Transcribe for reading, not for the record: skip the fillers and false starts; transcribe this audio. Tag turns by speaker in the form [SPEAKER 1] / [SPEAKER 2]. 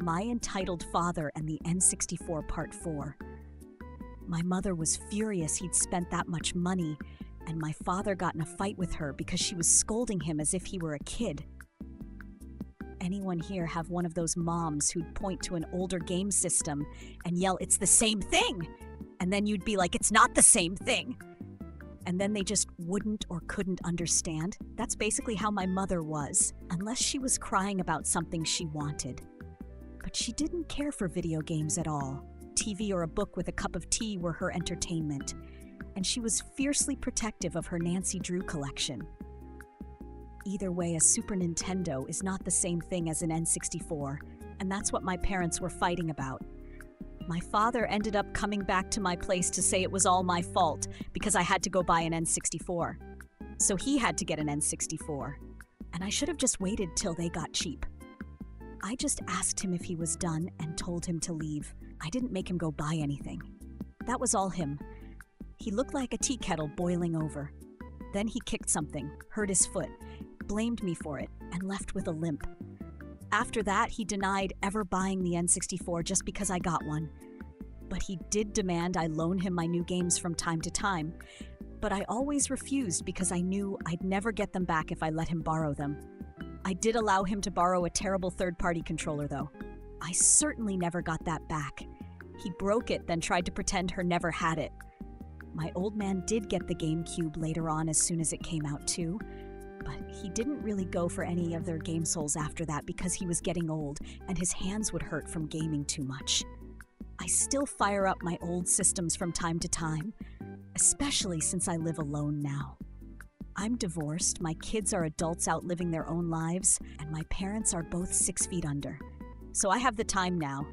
[SPEAKER 1] My Entitled Father and the N64 Part 4. My mother was furious he'd spent that much money, and my father got in a fight with her because she was scolding him as if he were a kid. Anyone here have one of those moms who'd point to an older game system and yell, "It's the same thing!" And then you'd be like, "It's not the same thing!" And then they just wouldn't or couldn't understand? That's basically how my mother was, unless she was crying about something she wanted. But she didn't care for video games at all. TV or a book with a cup of tea were her entertainment, and she was fiercely protective of her Nancy Drew collection. Either way, a Super Nintendo is not the same thing as an N64, and that's what my parents were fighting about. My father ended up coming back to my place to say it was all my fault because I had to go buy an N64. So he had to get an N64, and I should have just waited till they got cheap. I just asked him if he was done and told him to leave. I didn't make him go buy anything. That was all him. He looked like a tea kettle boiling over. Then he kicked something, hurt his foot, blamed me for it, and left with a limp. After that, he denied ever buying the N64 just because I got one. But he did demand I loan him my new games from time to time. But I always refused because I knew I'd never get them back if I let him borrow them. I did allow him to borrow a terrible third-party controller, though. I certainly never got that back. He broke it, then tried to pretend her never had it. My old man did get the GameCube later on as soon as it came out, too. But he didn't really go for any of their game souls after that because he was getting old and his hands would hurt from gaming too much. I still fire up my old systems from time to time, especially since I live alone now. I'm divorced, my kids are adults out living their own lives, and my parents are both 6 feet under. So I have the time now,